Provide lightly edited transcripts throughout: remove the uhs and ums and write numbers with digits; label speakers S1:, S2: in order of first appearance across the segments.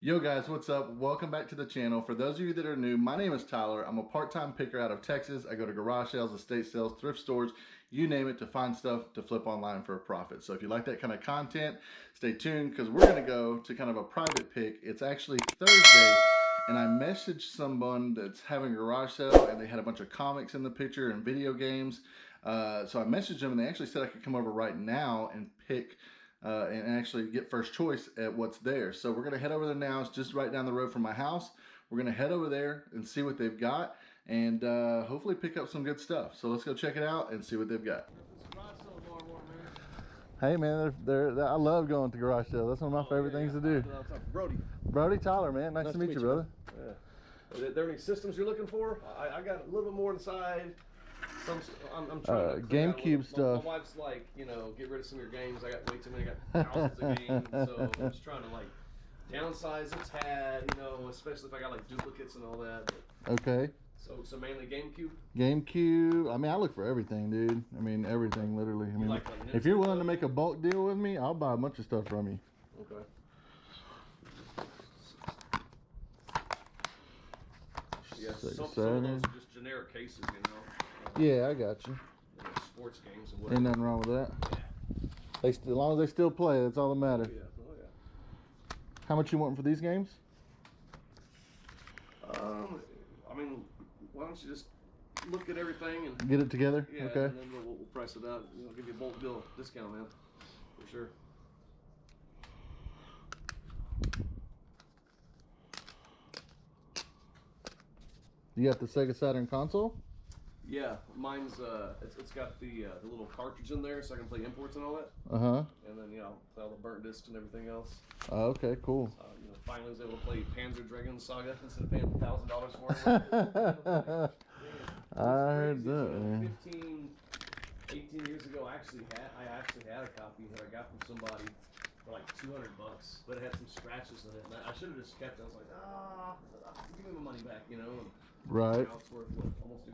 S1: Yo guys, what's up? Welcome back to the channel. For those of you that are new, my name is Tyler. I'm a part-time picker out of Texas. I go to garage sales, estate sales, thrift stores, you name it, to find stuff to flip online for a profit. So if you like that kind of content, stay tuned because we're going to go to kind of a private pick. It's actually Thursday, and I messaged someone that's having a garage sale, and they had a bunch of comics in the picture and video games. So I messaged them, and they actually said I could come over right now and pick and actually get first choice at what's there. So we're going to head over there now. It's just right down the road from my house. We're going to head over there and see what they've got, and hopefully pick up some good stuff. So let's go check it out and see what they've got. Hey man, I love going to garage sales. That's one of my favorite things to do. Brody Tyler, man. Nice to meet you, brother.
S2: Yeah. Are there any systems you're looking for? I got a little bit more inside. I'm trying to
S1: GameCube stuff.
S2: My wife's like, get rid of some of your games. I got way too many. I got thousands of games, so I'm just trying to like downsize a tad, especially if I got like duplicates and all that. But,
S1: okay.
S2: So mainly GameCube.
S1: GameCube. I mean, I look for everything, dude. I mean, everything, literally. I mean, if you're willing to make a bulk deal with me, I'll buy a bunch of stuff from you.
S2: Okay. Yeah, some of those are just generic cases,
S1: Yeah, I got you.
S2: Sports games and whatever.
S1: Ain't nothing wrong with that. Yeah. As long as they still play, that's all that matters.
S2: Yeah. Oh yeah.
S1: How much you want for these games?
S2: I mean, why don't you just look at everything and
S1: get it together?
S2: Yeah,
S1: okay.
S2: And then we'll price it out. Give you a bulk deal discount, man, for sure.
S1: You got the Sega Saturn console?
S2: Yeah, mine's it's got the little cartridge in there, so I can play imports and all that.
S1: And
S2: then play all the burnt discs and everything else.
S1: Okay, cool.
S2: Finally was able to play Panzer Dragoon Saga instead of paying $1,000 for it.
S1: I heard that.
S2: 15, 18 years ago, I actually had a copy that I got from somebody for like $200, but it had some scratches in it, and I should have just kept it. I was like, give me my money back, And
S1: right.
S2: now it's worth almost $1,000.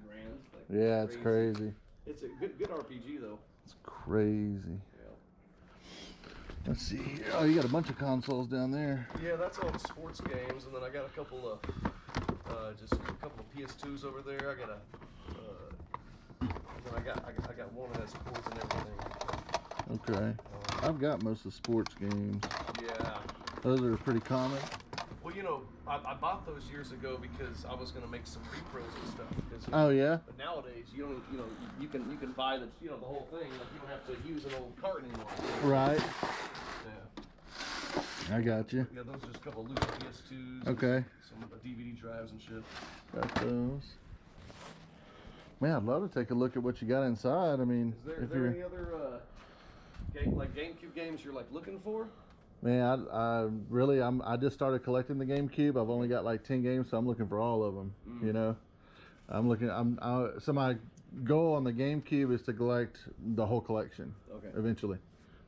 S2: Like,
S1: yeah, it's crazy.
S2: It's a good RPG though.
S1: It's crazy. Let's see here. Oh, you got a bunch of consoles down there.
S2: Yeah, that's all the sports games, and then I got a couple of PS2s over there. I got one that has sports and everything.
S1: Okay. I've got most of the sports games.
S2: Yeah.
S1: Those are pretty common.
S2: Well, I bought those years ago because I was going to make some repros and stuff.
S1: Oh yeah.
S2: But nowadays, you don't. You can buy the the whole thing. Like you don't have to use an old carton anymore.
S1: Right.
S2: Yeah.
S1: I got you.
S2: Yeah, those are just a couple of loose PS2s.
S1: Okay.
S2: Some DVD drives and shit.
S1: Got those. Man, I'd love to take a look at what you got inside. I mean,
S2: is there any other GameCube games you're like looking for?
S1: Man, I just started collecting the GameCube. I've only got like 10 games, so I'm looking for all of them. So my goal on the GameCube is to collect the whole collection. Okay. Eventually.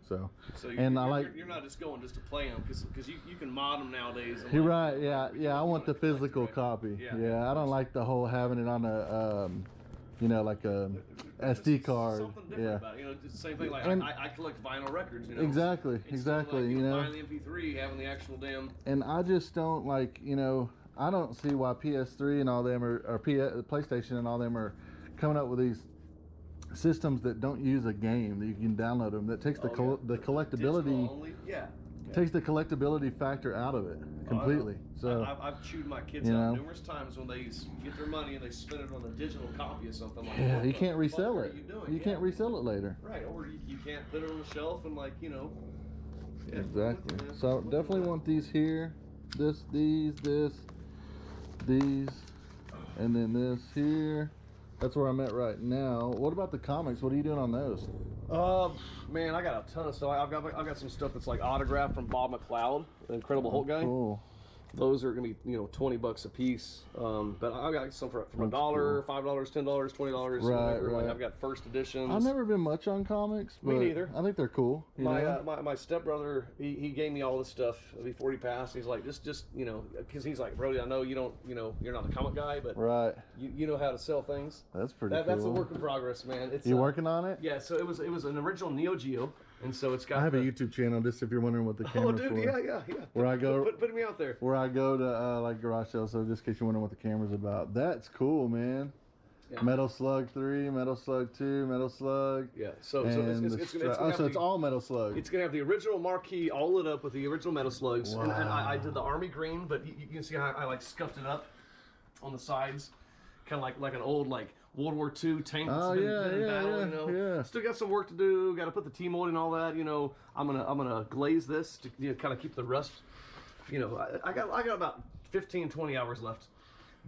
S1: So
S2: you're not just going just to play them because you can mod them nowadays.
S1: You're right. Yeah. I want the physical copy. Yeah. I don't like the whole having it on a like a SD card.
S2: Something different about it. It's the same thing. Like I collect vinyl records.
S1: Exactly.
S2: Like, buying the MP3, having the actual damn.
S1: And I just don't like. I don't see why PS3 and all them or PlayStation and all them are coming up with these systems that don't use a game that you can download them. That takes the collectability. Takes the collectability factor out of it completely. So
S2: I've chewed my kids out numerous times when they get their money and they spend it on a digital copy of something like that.
S1: Yeah, you can't resell it. You can't resell it later.
S2: Right, or you can't put it on the shelf and
S1: Exactly. So definitely want these here. These, and then this here. That's where I'm at right now. What about the comics? What are you doing on those?
S2: Man, I got a ton of stuff. I've got some stuff that's like autographed from Bob McLeod, the Incredible Hulk guy.
S1: Cool.
S2: Those are gonna be $20 a piece. But I got some from $1, $5, $10, $20.
S1: Right.
S2: I've got first editions.
S1: I've never been much on comics, but
S2: me neither.
S1: I think they're cool.
S2: My stepbrother, he gave me all this stuff before he passed. He's like, just because he's like, Brody, I know you don't, you're not a comic guy, but you know how to sell things.
S1: That's pretty cool.
S2: That's a work in progress, man.
S1: You working on it?
S2: Yeah. So it was an original Neo Geo. And so it's got.
S1: I have a YouTube channel, just if you're wondering what the camera's
S2: Oh, dude,
S1: for.
S2: yeah.
S1: Where I go,
S2: put me out there.
S1: where I go to like garage sales. So just in case you're wondering what the camera's about, that's cool, man.
S2: Yeah.
S1: Metal Slug 3, Metal Slug 2, Metal Slug.
S2: Yeah. So
S1: And
S2: it's gonna have
S1: so it's all Metal Slug.
S2: It's gonna have the original marquee all lit up with the original Metal Slugs.
S1: Wow.
S2: And I did the army green, but you can see how I like scuffed it up on the sides, kind of like an old like World War II tank that's been in battle, you know.
S1: yeah.
S2: Still got some work to do. Got to put the T-mold and all that. You know, I'm gonna glaze this to kind of keep the rust. You know, I got about 15, 20 hours left,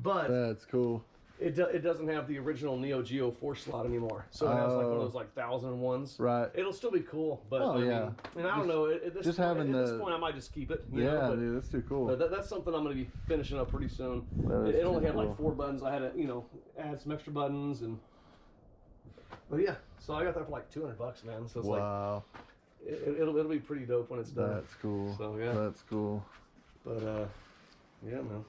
S2: but
S1: That's cool.
S2: it doesn't have the original Neo Geo 4 slot anymore. So it has like one of those like 1001s.
S1: Right.
S2: It'll still be cool, but
S1: Oh, yeah.
S2: I mean, I don't know. At this point, at this point, I might just keep it. You know, but,
S1: Dude, that's too cool.
S2: but that's something I'm going to be finishing up pretty soon.
S1: That is
S2: It only
S1: too
S2: had like
S1: cool.
S2: 4 buttons. I had to, add some extra buttons but yeah. So I got that for like $200, man. So it's
S1: Wow.
S2: like it'll be pretty dope when it's done.
S1: That's cool.
S2: So yeah.
S1: That's cool.
S2: But yeah, man.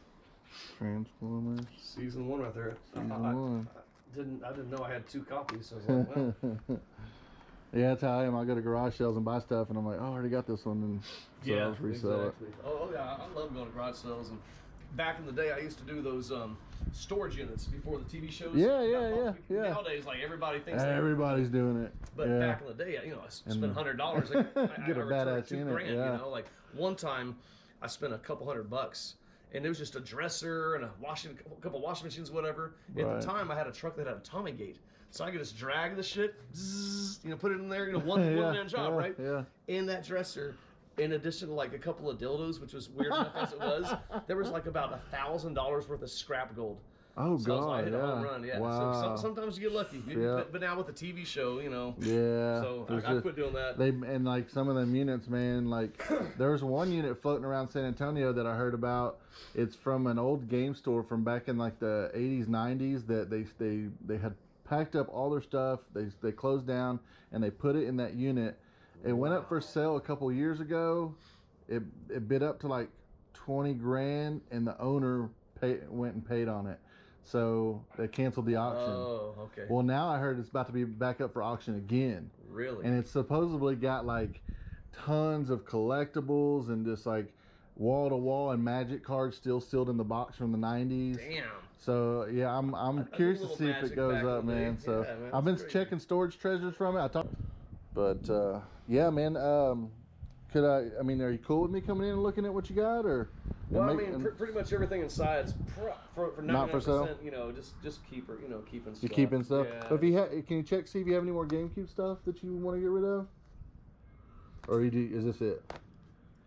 S1: Transformers.
S2: Season 1 right there.
S1: Season 1.
S2: I didn't know I had 2 copies. So I was like, well.
S1: Yeah, that's how I am. I go to garage sales and buy stuff, and I'm like, oh, I already got this one, and so I'll just resell
S2: exactly. Oh yeah, I love going to garage sales. And back in the day, I used to do those storage units before the TV shows.
S1: Yeah.
S2: Nowadays, like everybody thinks.
S1: Everybody's doing it.
S2: But
S1: yeah.
S2: back in the day, I spent $100. I
S1: Get a
S2: returned
S1: badass
S2: $2,000.
S1: unit, yeah.
S2: You know, like one time, I spent a couple $100. And it was just a dresser and a couple washing machines, whatever. At
S1: Right.
S2: the time, I had a truck that had a Tommy gate, so I could just drag the shit, zzz, put it in there, one man job, right?
S1: Yeah.
S2: In that dresser, in addition to like a couple of dildos, which was weird enough as it was, there was like about $1,000 worth of scrap gold.
S1: Oh
S2: So I was
S1: God,
S2: like, I hit a
S1: yeah.
S2: home run, yeah.
S1: Wow.
S2: So sometimes you get lucky.
S1: Yeah.
S2: But now with the TV show,
S1: Yeah.
S2: So
S1: There's
S2: I quit doing that.
S1: And like some of them units, man, like there was one unit floating around San Antonio that I heard about. It's from an old game store from back in like the 80s, 90s that they had packed up all their stuff. They closed down and they put it in that unit. It went up for sale a couple years ago. It bid up to like 20 grand, and the owner went and paid on it. So they canceled the auction.
S2: Oh, okay.
S1: Well, now I heard it's about to be back up for auction again.
S2: Really?
S1: And it's supposedly got like tons of collectibles and just like wall to wall and magic cards still sealed in the box from the 90s.
S2: Damn.
S1: So yeah, I'm curious to see if it goes up, man. So
S2: yeah, man,
S1: I've been
S2: great.
S1: checking storage treasures from it. But yeah, man. Could I mean, are you cool with me coming in and looking at what you got, or?
S2: Well, I mean, pretty much everything inside is for 99%,
S1: Not for sale?
S2: just keeping stuff.
S1: You keeping stuff?
S2: Yeah.
S1: But if you can you check see if you have any more GameCube stuff that you want to get rid of, or is this it?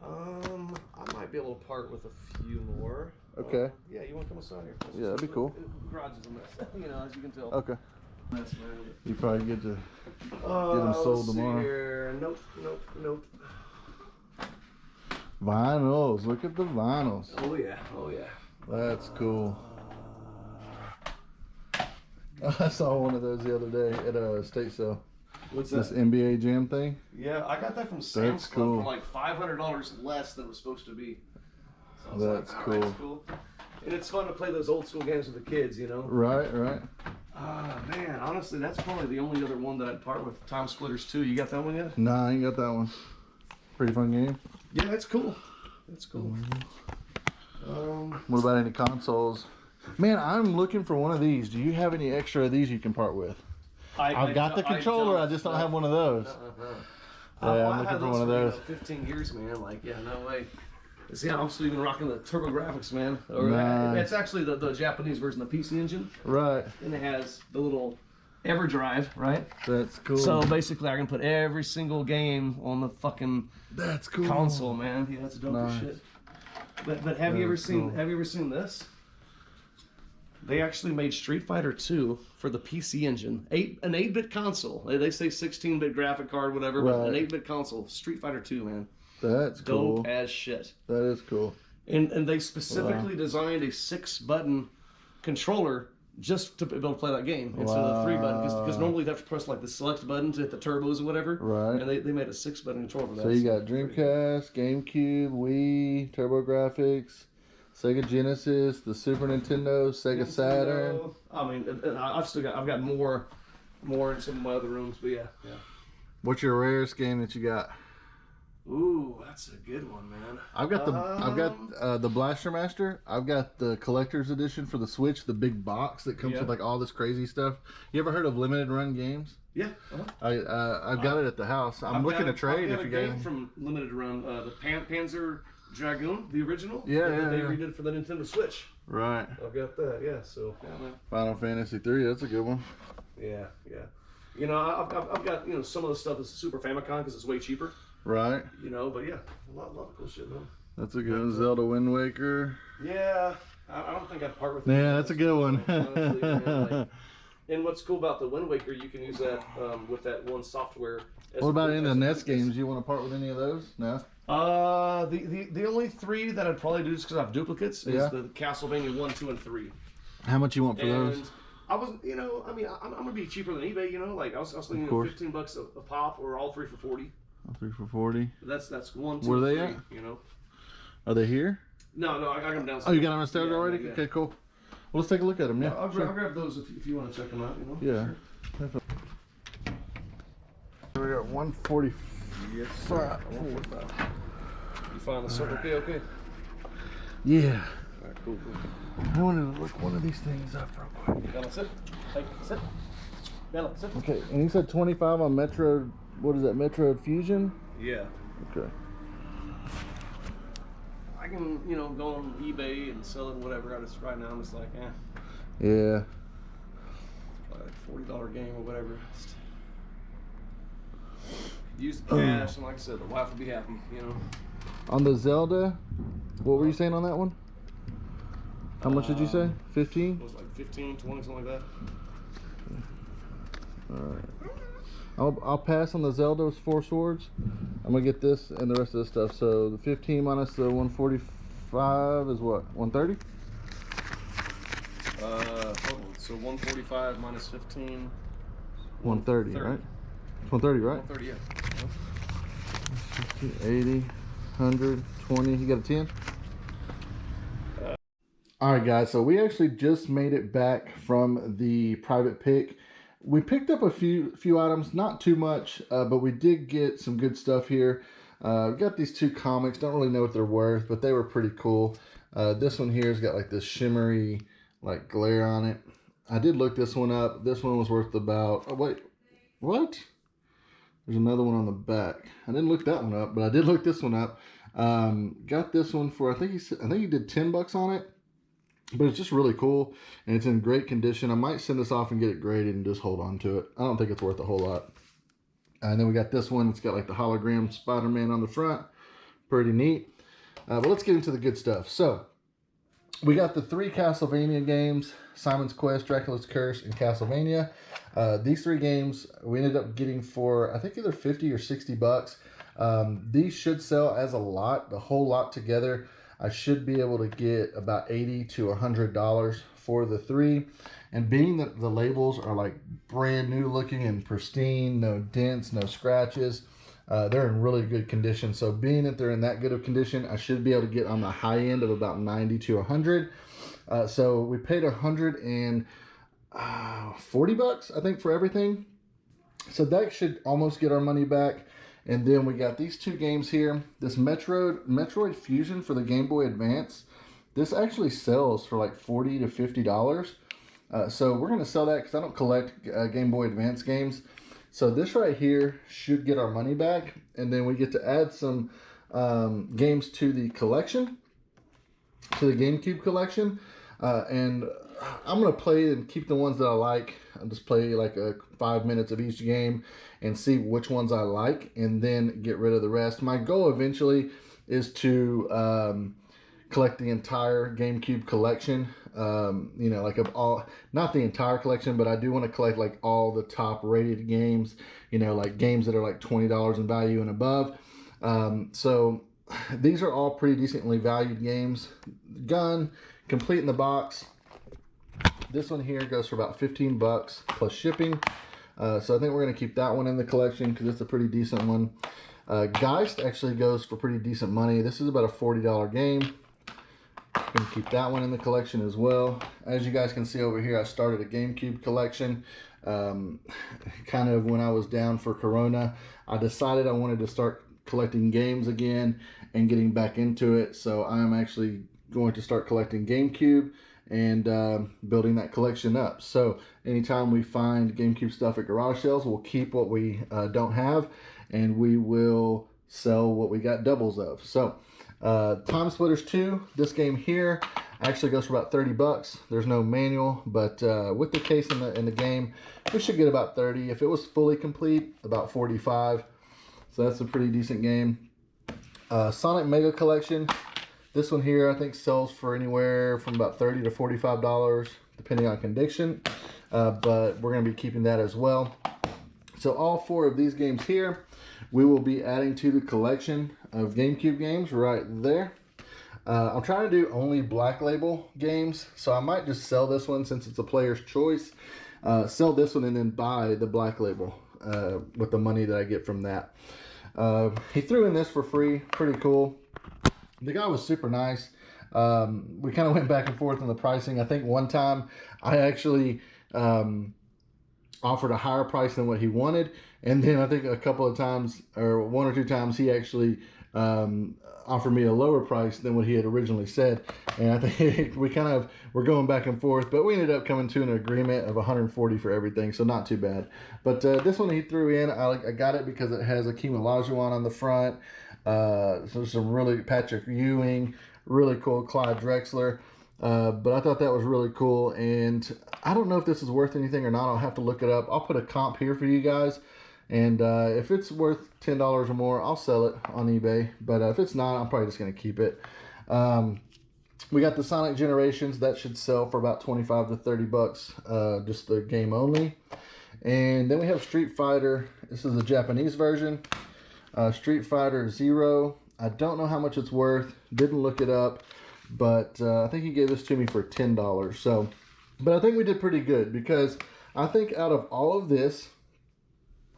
S2: I might be able to part with a few more.
S1: Okay.
S2: Yeah, you want to come inside here?
S1: Yeah, that'd be cool.
S2: The garage is a mess, as you can tell.
S1: Okay.
S2: Mess, man.
S1: You probably get to get them
S2: Let's
S1: sold
S2: see
S1: tomorrow.
S2: here. Nope.
S1: Vinyls. Look at the vinyls.
S2: Oh yeah.
S1: That's cool. I saw one of those the other day at a estate sale.
S2: What's
S1: This
S2: that?
S1: NBA Jam thing.
S2: Yeah, I got that from Sam's
S1: That's
S2: Club
S1: cool.
S2: for like $500 less than it was supposed to be. So I was
S1: That's
S2: like, all right,
S1: cool.
S2: And it's fun to play those old school games with the kids,
S1: Right.
S2: Man, honestly, that's probably the only other one that I'd part with. Time Splitters 2. You got that one yet?
S1: Nah, I ain't got that one. Pretty fun game.
S2: Yeah, it's cool. It's cool.
S1: What about any consoles? Man, I'm looking for one of these. Do you have any extra of these you can part with? I've got the controller. I just don't have one of those. Yeah, I'm looking for one of those.
S2: 15 years, man. Like, yeah, no way. See, I'm still even rocking the TurboGrafx, man.
S1: Nice.
S2: It's actually the Japanese version of the PC Engine.
S1: Right.
S2: And it has the little EverDrive, right?
S1: That's cool.
S2: So basically, I can put every single game on the fucking
S1: That's cool.
S2: console, man. Yeah, that's dope as
S1: Nice.
S2: shit. But have you ever seen this? They actually made Street Fighter 2 for the PC Engine. An 8-bit console. They say 16-bit graphic card, whatever, but an 8-bit console. Street Fighter 2, man.
S1: That's cool.
S2: Dope as shit.
S1: That is cool.
S2: And they specifically designed a 6-button controller just to be able to play that game instead of the 3-button. Because normally you have to press like the select button to hit the turbos or whatever.
S1: Right.
S2: And they made a 6-button controller for that.
S1: So you got Dreamcast, GameCube, Wii, TurboGrafx, Sega Genesis, the Super Nintendo, Sega Saturn.
S2: I mean, I've got more in some of my other rooms, but yeah.
S1: What's your rarest game that you got?
S2: Ooh, that's a good one, man.
S1: I've got the Blaster Master. I've got the collector's edition for the Switch, the big box that comes with like all this crazy stuff. You ever heard of limited run games?
S2: Yeah.
S1: I've got it at the house. I'm looking to trade if you got
S2: it. From limited run, the Panzer Dragoon, the original.
S1: Yeah,
S2: they redid it for the Nintendo Switch.
S1: Right.
S2: I've got that. Yeah. So. Yeah, man.
S1: Final Fantasy 3. That's a good one.
S2: Yeah. You know, I've got some of the stuff that's Super Famicom because it's way cheaper.
S1: Right.
S2: You know, but yeah, a lot of cool shit, man.
S1: That's a good one. Zelda Wind Waker.
S2: Yeah, I don't think I'd part with it.
S1: Yeah, that's a good one.
S2: Honestly, man, and what's cool about the Wind Waker, you can use that with that one software.
S1: What about in the NES games? You want to part with any of those? No.
S2: The only 3 that I'd probably do just because I have duplicates is the Castlevania 1, 2, and 3.
S1: How much you want for those?
S2: I wasn't, I mean, I'm gonna be cheaper than eBay, like I was thinking $15 a pop or all 3 for 40.
S1: All 3 for 40.
S2: That's 1, 2,
S1: Where are they
S2: 3,
S1: at?
S2: Are
S1: they here?
S2: No, I got them downstairs.
S1: Oh, you got them downstairs already? Yeah. Okay, cool. Well, let's take a look at them. Yeah,
S2: I'll grab those if you want to check them out.
S1: Yeah.
S2: Sure.
S1: We got 140.
S2: Yes, sir. 145. You find the circle? Okay.
S1: Yeah.
S2: All right, cool.
S1: I wanted to look one of these things up real quick.
S2: Bella, sit. Hey, sit. Bella, sit.
S1: Okay, and you said 25 on Metro. What is that? Metro Fusion?
S2: Yeah.
S1: Okay.
S2: I can, go on eBay and sell it, whatever. Right now, I'm just like,
S1: Yeah.
S2: Like $40 game or whatever. Use the cash, and like I said, the wife will be happy,
S1: On the Zelda, what were you saying on that one? How much did you say? 15?
S2: It was like 15, 20, something like that.
S1: Alright. I'll pass on the Zelda's 4 swords. I'm gonna get this and the rest of the stuff. So the 15 minus the 145 is what? 130?
S2: Hold on. So 145 minus 15.
S1: 130, right? It's 130, right?
S2: 130, yeah.
S1: 50, 80, 100, 20. You got a 10? Alright guys, so we actually just made it back from the private pick. We picked up a few items, not too much, but we did get some good stuff here. We got these 2 comics, don't really know what they're worth, but they were pretty cool. This one here has got like this shimmery like glare on it. I did look this one up. This one was worth about, oh wait, what? There's another one on the back. I didn't look that one up, but I did look this one up. Got this one for, I think he did $10 on it. But it's just really cool, and it's in great condition. I might send this off and get it graded and just hold on to it. I don't think it's worth a whole lot. And then we got this one. It's got like the hologram Spider-Man on the front. Pretty neat. But let's get into the good stuff. So, we got the 3 Castlevania games, Simon's Quest, Dracula's Curse, and Castlevania. These 3 games we ended up getting for, I think, either 50 or 60 bucks. These should sell as a lot, the whole lot together. I should be able to get about $80 to $100 for the 3. And being that the labels are like brand new looking and pristine, no dents, no scratches, they're in really good condition. So being that they're in that good of condition, I should be able to get on the high end of about 90 to 100. So we paid 140 bucks, I think, for everything. So that should almost get our money back. And then we got these 2 games here. This Metroid Fusion for the Game Boy Advance. This actually sells for like $40 to $50. So we're going to sell that because I don't collect Game Boy Advance games. So this right here should get our money back. And then we get to add some games to the collection, to the GameCube collection. And I'm going to play and keep the ones that I like. I'll just play like 5 minutes of each game and see which ones I like, and then get rid of the rest. My goal eventually is to collect the entire GameCube collection. Like of all, not the entire collection, but I do want to collect like all the top rated games, like games that are like $20 in value and above. So these are all pretty decently valued games. Gun, complete in the box. This one here goes for about 15 bucks plus shipping. So I think we're going to keep that one in the collection because it's a pretty decent one. Geist actually goes for pretty decent money. This is about a $40 game. Gonna keep that one in the collection as well. As you guys can see over here, I started a GameCube collection. Kind of when I was down for Corona, I decided I wanted to start collecting games again and getting back into it. So I'm actually going to start collecting GameCube and building that collection up. So anytime we find GameCube stuff at garage sales, we'll keep what we don't have, and we will sell what we got doubles of. So Time Splitters 2, this game here actually goes for about 30 bucks. There's no manual, but with the case in the game, we should get about 30. If it was fully complete, about 45. So that's a pretty decent game. Sonic Mega Collection. This one here I think sells for anywhere from about $30 to $45, depending on condition. But we're going to be keeping that as well. So all 4 of these games here, we will be adding to the collection of GameCube games right there. I'm trying to do only Black Label games, so I might just sell this one since it's a player's choice. Sell this one and then buy the Black Label with the money that I get from that. He threw in this for free, pretty cool. The guy was super nice. We kind of went back and forth on the pricing. I think one time I actually offered a higher price than what he wanted, and then I think a couple of times, or 1 or 2 times, he actually offered me a lower price than what he had originally said. And I think we kind of were going back and forth, but we ended up coming to an agreement of 140 for everything, so not too bad. But this one he threw in, I got it because it has Akeem Olajuwon on the front. So some really, Patrick Ewing, really cool, Clyde Drexler. But I thought that was really cool, and I don't know if this is worth anything or not. I'll have to look it up. I'll put a comp here for you guys, and if it's worth $10 or more, I'll sell it on eBay. But if it's not, I'm probably just going to keep it. We got the Sonic Generations. That should sell for about 25 to 30 bucks, just the game only. And then we have Street Fighter. This is the Japanese version. Street Fighter Zero. I don't know how much it's worth. Didn't look it up. But I think he gave this to me for $10. So, but I think we did pretty good, because I think out of all of this,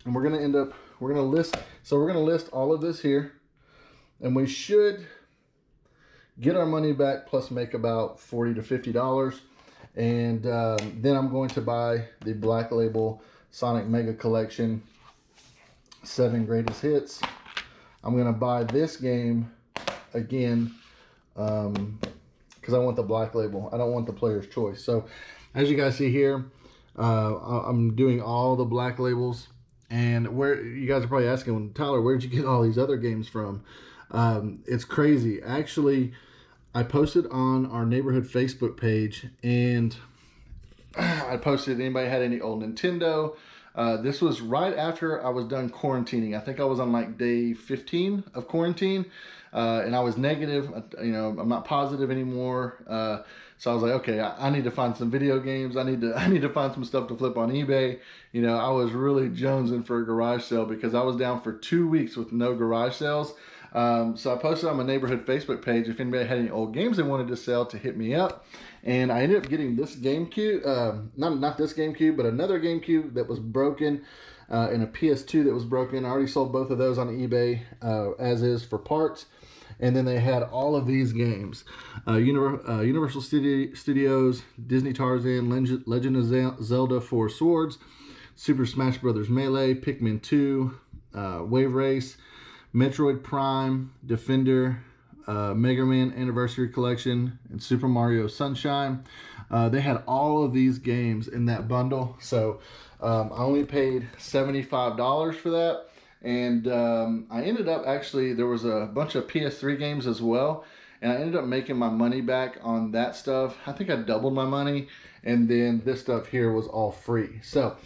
S1: and we're going to end up, we're going to list, so we're going to list all of this here, and we should get our money back plus make about $40 to $50. And then I'm going to buy the Black Label Sonic Mega Collection 7 Greatest Hits. I'm going to buy this game again, because I want the Black Label. I don't want the player's choice. So as you guys see here, I'm doing all the Black Labels. And where you guys are probably asking, Tyler, where'd you get all these other games from? It's crazy. Actually, I posted on our neighborhood Facebook page, and I posted anybody had any old Nintendo. This was right after I was done quarantining. I think I was on like day 15 of quarantine. And I was negative, you know, I'm not positive anymore. So I was like, okay, I need to find some video games. I need to find some stuff to flip on eBay. You know, I was really jonesing for a garage sale because I was down for 2 weeks with no garage sales. So I posted on my neighborhood Facebook page if anybody had any old games they wanted to sell, to hit me up. And I ended up getting this GameCube, not this GameCube, but another GameCube that was broken, and a PS2 that was broken. I already sold both of those on eBay as is for parts. And then they had all of these games. Universal Studios, Disney Tarzan, Legend of Zelda 4 Swords, Super Smash Bros. Melee, Pikmin 2, Wave Race, Metroid Prime, Defender, Mega Man Anniversary Collection, and Super Mario Sunshine. They had all of these games in that bundle. So I only paid $75 for that. And I ended up, actually, there was a bunch of PS3 games as well. And I ended up making my money back on that stuff. I think I doubled my money. And then this stuff here was all free. So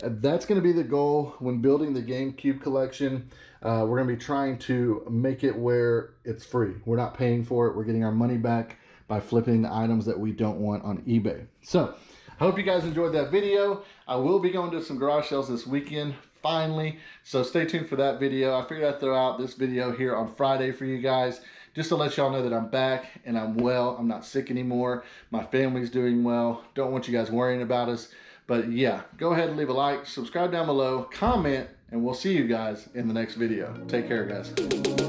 S1: that's going to be the goal when building the GameCube collection. We're going to be trying to make it where it's free. We're not paying for it. We're getting our money back by flipping the items that we don't want on eBay. So I hope you guys enjoyed that video. I will be going to some garage sales this weekend, finally. So stay tuned for that video. I figured I'd throw out this video here on Friday for you guys, just to let y'all know that I'm back and I'm well. I'm not sick anymore. My family's doing well. Don't want you guys worrying about us. But yeah, go ahead and leave a like, subscribe down below, comment, and we'll see you guys in the next video. Take care, guys.